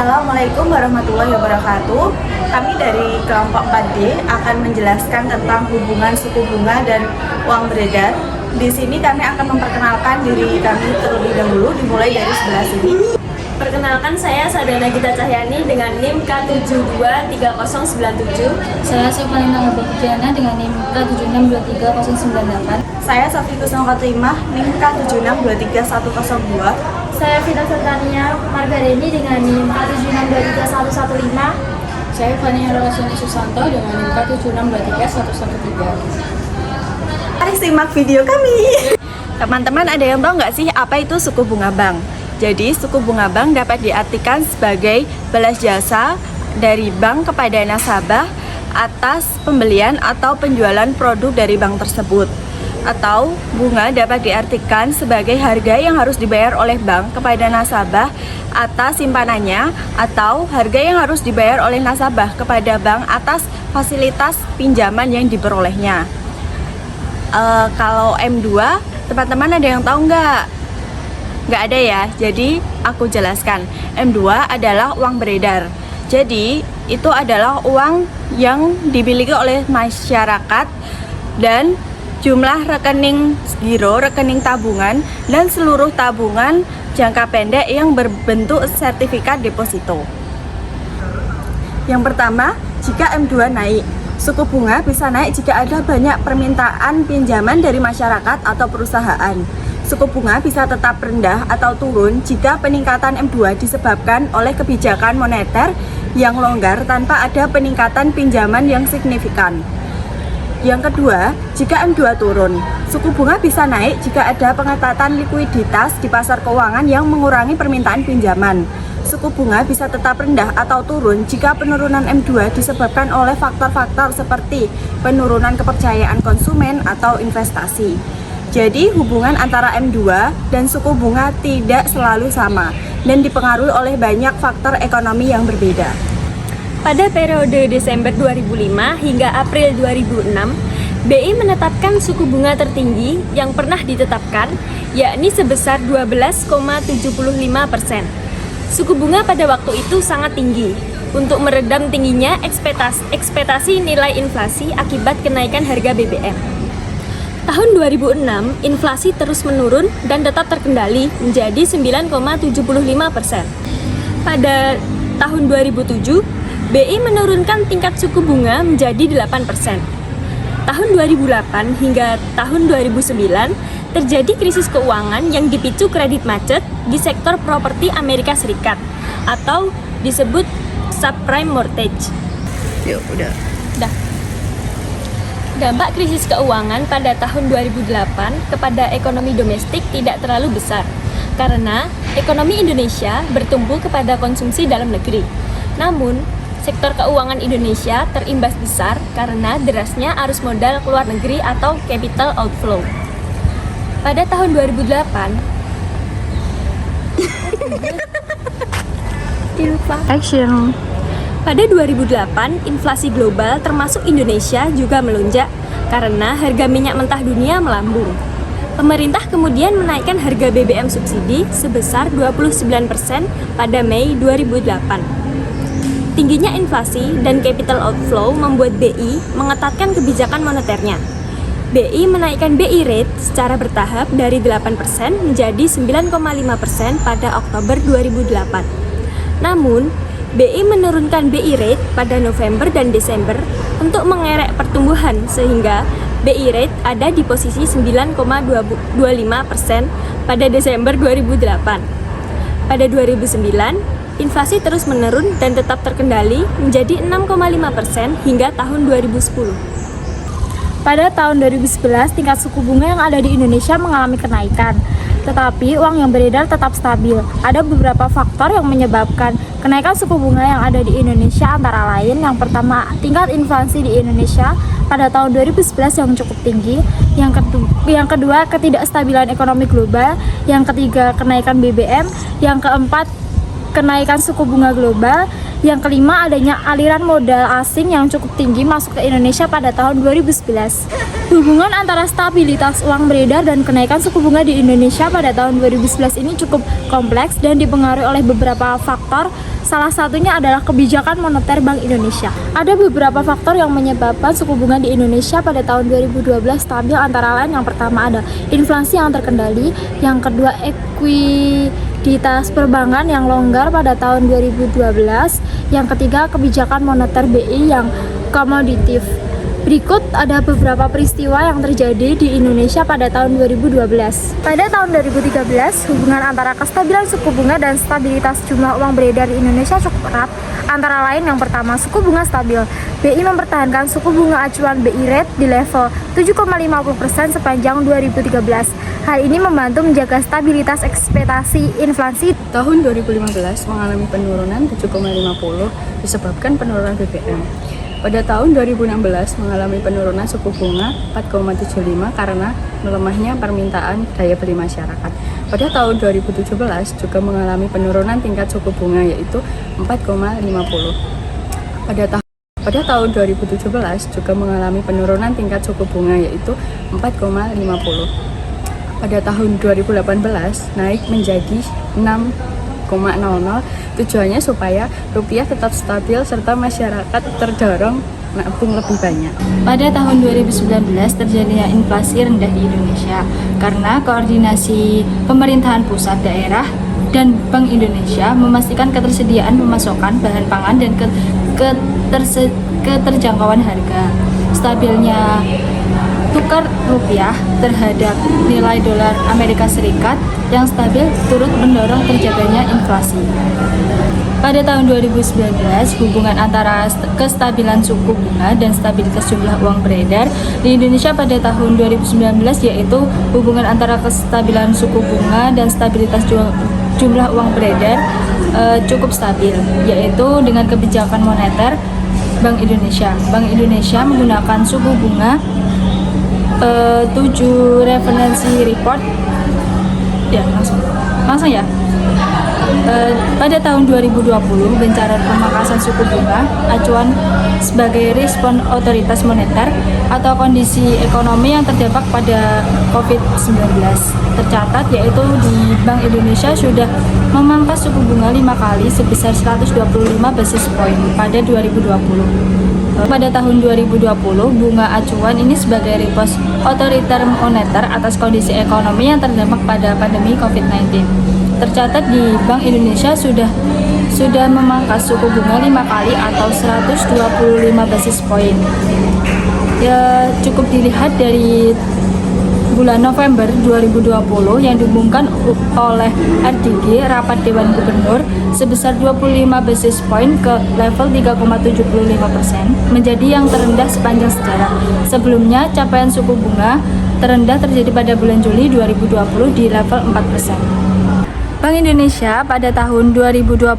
Assalamualaikum warahmatullahi wabarakatuh. Kami dari kelompok 4D akan menjelaskan tentang hubungan suku bunga dan uang beredar. Di sini kami akan memperkenalkan diri kami terlebih dahulu, dimulai dari sebelah sini. Perkenalkan, saya Sadana Gita Cahyani dengan NIM K723097. Saya Sofalina Nurbakhtiana dengan NIM K76230098. Saya Sofi Kusnokhotimah, NIM K76231102. Saya Vita Sertania Margareni dengan NIM K76231115. Saya Fania Rolasini Susanto dengan NIM K76231113. Mari simak video kami. Teman-teman, ada yang tahu nggak sih apa itu suku bunga bank? Jadi, suku bunga bank dapat diartikan sebagai balas jasa dari bank kepada nasabah atas pembelian atau penjualan produk dari bank tersebut. Atau bunga dapat diartikan sebagai harga yang harus dibayar oleh bank kepada nasabah atas simpanannya, atau harga yang harus dibayar oleh nasabah kepada bank atas fasilitas pinjaman yang diperolehnya. Kalau M2, teman-teman ada yang tahu nggak? Nggak ada ya, jadi aku jelaskan. M2 adalah uang beredar. Jadi itu adalah uang yang dimiliki oleh masyarakat dan jumlah rekening giro, rekening tabungan, dan seluruh tabungan jangka pendek yang berbentuk sertifikat deposito. Yang pertama, jika M2 naik, suku bunga bisa naik jika ada banyak permintaan pinjaman dari masyarakat atau perusahaan. Suku bunga bisa tetap rendah atau turun jika peningkatan M2 disebabkan oleh kebijakan moneter yang longgar tanpa ada peningkatan pinjaman yang signifikan. Yang kedua, jika M2 turun, suku bunga bisa naik jika ada pengetatan likuiditas di pasar keuangan yang mengurangi permintaan pinjaman. Suku bunga bisa tetap rendah atau turun jika penurunan M2 disebabkan oleh faktor-faktor seperti penurunan kepercayaan konsumen atau investasi. Jadi, hubungan antara M2 dan suku bunga tidak selalu sama dan dipengaruhi oleh banyak faktor ekonomi yang berbeda. Pada periode Desember 2005 hingga April 2006, BI menetapkan suku bunga tertinggi yang pernah ditetapkan, yakni sebesar 12,75%. Suku bunga pada waktu itu sangat tinggi untuk meredam tingginya ekspektasi nilai inflasi akibat kenaikan harga BBM. Tahun 2006, inflasi terus menurun dan tetap terkendali menjadi 9,75%. Pada tahun 2007, BI menurunkan tingkat suku bunga menjadi 8%. Tahun 2008 hingga tahun 2009, terjadi krisis keuangan yang dipicu kredit macet di sektor properti Amerika Serikat atau disebut subprime mortgage. Yuk, udah. Dampak krisis keuangan pada tahun 2008 kepada ekonomi domestik tidak terlalu besar karena ekonomi Indonesia bertumbuh kepada konsumsi dalam negeri. Namun, sektor keuangan Indonesia terimbas besar karena derasnya arus modal keluar negeri atau capital outflow. Pada tahun 2008, Action. Pada 2008, inflasi global termasuk Indonesia juga melonjak karena harga minyak mentah dunia melambung. Pemerintah kemudian menaikkan harga BBM subsidi sebesar 29% pada Mei 2008. Tingginya inflasi dan capital outflow membuat BI mengetatkan kebijakan moneternya. BI menaikkan BI rate secara bertahap dari 8% menjadi 9,5% pada Oktober 2008. Namun, BI menurunkan BI rate pada November dan Desember untuk mengerek pertumbuhan sehingga BI rate ada di posisi 9,25% pada Desember 2008. Pada 2009, inflasi terus menurun dan tetap terkendali menjadi 6,5% hingga tahun 2010. Pada tahun 2011, tingkat suku bunga yang ada di Indonesia mengalami kenaikan, tetapi uang yang beredar tetap stabil. Ada beberapa faktor yang menyebabkan kenaikan suku bunga yang ada di Indonesia, antara lain yang pertama, tingkat inflasi di Indonesia pada tahun 2011 yang cukup tinggi, yang kedua, ketidakstabilan ekonomi global, yang ketiga, kenaikan BBM, yang keempat, kenaikan suku bunga global, yang kelima, adanya aliran modal asing yang cukup tinggi masuk ke Indonesia pada tahun 2011. Hubungan antara stabilitas uang beredar dan kenaikan suku bunga di Indonesia pada tahun 2011 ini cukup kompleks dan dipengaruhi oleh beberapa faktor Salah satunya adalah kebijakan moneter Bank Indonesia. Ada beberapa faktor yang menyebabkan suku bunga di Indonesia pada tahun 2012 stabil, antara lain yang pertama ada inflasi yang terkendali, yang kedua ekuiditas perbankan yang longgar pada tahun 2012, yang ketiga kebijakan moneter BI yang komoditif. Berikut ada beberapa peristiwa yang terjadi di Indonesia pada tahun 2012. Pada tahun 2013, hubungan antara kestabilan suku bunga dan stabilitas jumlah uang beredar di Indonesia cukup erat. Antara lain yang pertama, suku bunga stabil. BI mempertahankan suku bunga acuan BI rate di level 7,50% sepanjang 2013. Hal ini membantu menjaga stabilitas ekspektasi inflasi. Tahun 2015 mengalami penurunan 7,50 disebabkan penurunan BBM. Pada tahun 2016 mengalami penurunan suku bunga 4,75 karena melemahnya permintaan daya beli masyarakat. Pada tahun 2017 juga mengalami penurunan tingkat suku bunga yaitu 4,50. Pada tahun 2017 juga mengalami penurunan tingkat suku bunga yaitu 4,50. Pada tahun 2018 naik menjadi 6,00. Tujuannya supaya rupiah tetap stabil serta masyarakat terdorong nabung lebih banyak. Pada tahun 2019 terjadinya inflasi rendah di Indonesia karena koordinasi pemerintahan pusat, daerah, dan Bank Indonesia memastikan ketersediaan pemasokan bahan pangan dan keterjangkauan harga. Stabilnya tukar rupiah terhadap nilai dolar Amerika Serikat yang stabil turut mendorong terjaganya inflasi. Pada tahun 2019, hubungan antara kestabilan suku bunga dan stabilitas jumlah uang beredar di Indonesia pada tahun 2019 yaitu hubungan antara kestabilan suku bunga dan stabilitas jumlah uang beredar cukup stabil, yaitu dengan kebijakan moneter Bank Indonesia. Bank Indonesia menggunakan suku bunga 7 referensi report ya langsung ya. Pada tahun 2020 gencaran pemangkasan suku bunga acuan sebagai respon otoritas moneter atau kondisi ekonomi yang terdampak pada COVID-19 tercatat, yaitu di Bank Indonesia sudah memangkas suku bunga 5 kali sebesar 125 basis point pada 2020. Pada tahun 2020, bunga acuan ini sebagai respons otoriter moneter atas kondisi ekonomi yang terdampak pada pandemi COVID-19. Tercatat di Bank Indonesia sudah memangkas suku bunga 5 kali atau 125 basis point. Ya, cukup dilihat dari bulan November 2020 yang diumumkan oleh RDG Rapat Dewan Gubernur sebesar 25 basis point ke level 3,75% menjadi yang terendah sepanjang sejarah. Sebelumnya capaian suku bunga terendah terjadi pada bulan Juli 2020 di level 4%. Bank Indonesia pada tahun 2021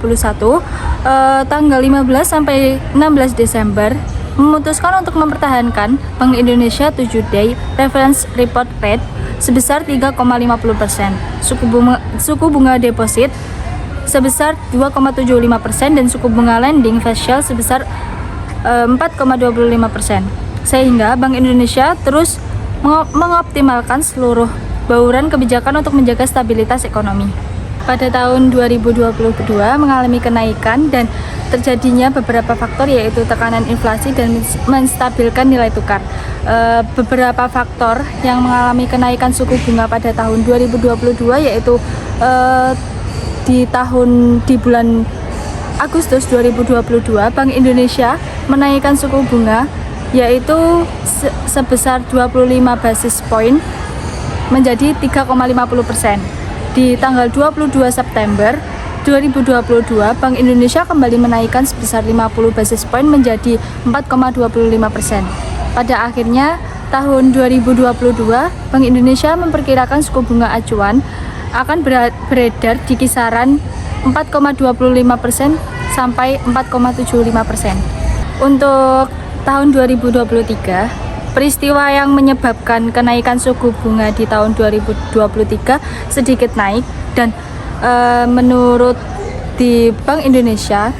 tanggal 15 sampai 16 Desember memutuskan untuk mempertahankan Bank Indonesia 7-day reference report rate sebesar 3,50%, suku bunga deposit sebesar 2,75% dan suku bunga lending facial sebesar 4,25%. Sehingga Bank Indonesia terus mengoptimalkan seluruh bauran kebijakan untuk menjaga stabilitas ekonomi. Pada tahun 2022 mengalami kenaikan dan terjadinya beberapa faktor yaitu tekanan inflasi dan menstabilkan nilai tukar. Beberapa faktor yang mengalami kenaikan suku bunga pada tahun 2022 yaitu di bulan Agustus 2022 Bank Indonesia menaikkan suku bunga yaitu sebesar 25 basis point menjadi 3,50%. Di tanggal 22 September 2022, Bank Indonesia kembali menaikkan sebesar 50 basis point menjadi 4,25%. Pada akhirnya tahun 2022, Bank Indonesia memperkirakan suku bunga acuan akan beredar di kisaran 4,25% sampai 4,75%. Untuk tahun 2023, peristiwa yang menyebabkan kenaikan suku bunga di tahun 2023 sedikit naik dan menurut di Bank Indonesia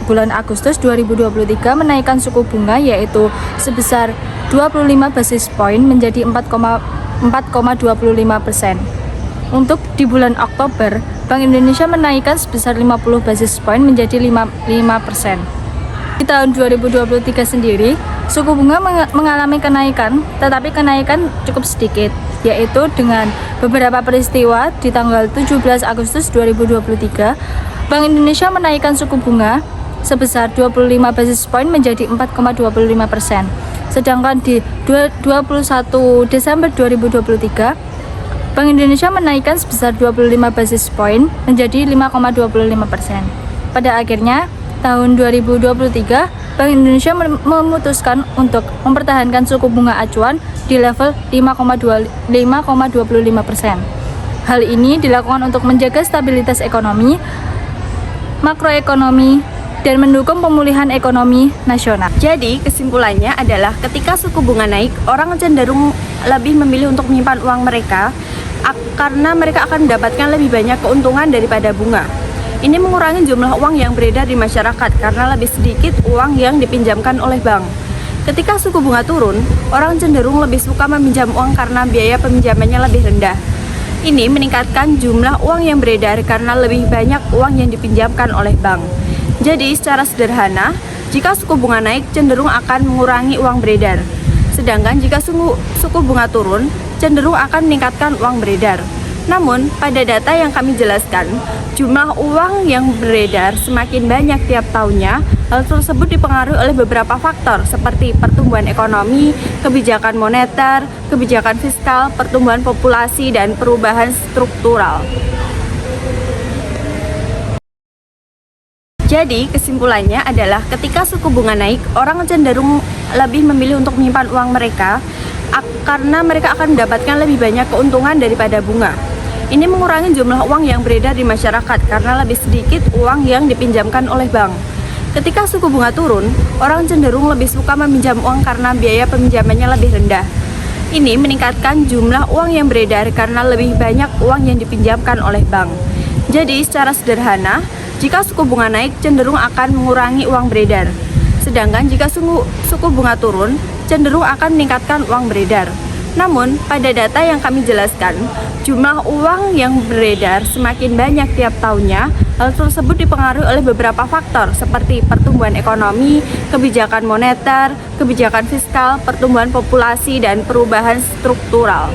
bulan Agustus 2023 menaikkan suku bunga yaitu sebesar 25 basis point menjadi 4,25%. Untuk di bulan Oktober Bank Indonesia menaikkan sebesar 50 basis point menjadi 5%. Di tahun 2023 sendiri, suku bunga mengalami kenaikan, tetapi kenaikan cukup sedikit, yaitu dengan beberapa peristiwa di tanggal 17 Agustus 2023, Bank Indonesia menaikkan suku bunga sebesar 25 basis point menjadi 4,25%. Sedangkan di 21 Desember 2023, Bank Indonesia menaikkan sebesar 25 basis point menjadi 5,25%. Pada akhirnya, tahun 2023, Bank Indonesia memutuskan untuk mempertahankan suku bunga acuan di level 5,25%. Hal ini dilakukan untuk menjaga stabilitas ekonomi, makroekonomi, dan mendukung pemulihan ekonomi nasional. Jadi, kesimpulannya adalah ketika suku bunga naik, orang cenderung lebih memilih untuk menyimpan uang mereka karena mereka akan mendapatkan lebih banyak keuntungan daripada bunga. Ini mengurangi jumlah uang yang beredar di masyarakat karena lebih sedikit uang yang dipinjamkan oleh bank. Ketika suku bunga turun, orang cenderung lebih suka meminjam uang karena biaya peminjamannya lebih rendah. Ini meningkatkan jumlah uang yang beredar karena lebih banyak uang yang dipinjamkan oleh bank. Jadi, secara sederhana, jika suku bunga naik cenderung akan mengurangi uang beredar. Sedangkan jika suku bunga turun, cenderung akan meningkatkan uang beredar. Namun, pada data yang kami jelaskan, jumlah uang yang beredar semakin banyak tiap tahunnya. Hal tersebut dipengaruhi oleh beberapa faktor seperti pertumbuhan ekonomi, kebijakan moneter, kebijakan fiskal, pertumbuhan populasi, dan perubahan struktural. Jadi, kesimpulannya adalah ketika suku bunga naik, orang cenderung lebih memilih untuk menyimpan uang mereka karena mereka akan mendapatkan lebih banyak keuntungan daripada bunga. Ini mengurangi jumlah uang yang beredar di masyarakat karena lebih sedikit uang yang dipinjamkan oleh bank. Ketika suku bunga turun, orang cenderung lebih suka meminjam uang karena biaya peminjamannya lebih rendah. Ini meningkatkan jumlah uang yang beredar karena lebih banyak uang yang dipinjamkan oleh bank. Jadi, secara sederhana, jika suku bunga naik cenderung akan mengurangi uang beredar. Sedangkan jika suku bunga turun, cenderung akan meningkatkan uang beredar. Namun, pada data yang kami jelaskan, jumlah uang yang beredar semakin banyak tiap tahunnya. Hal tersebut dipengaruhi oleh beberapa faktor seperti pertumbuhan ekonomi, kebijakan moneter, kebijakan fiskal, pertumbuhan populasi, dan perubahan struktural.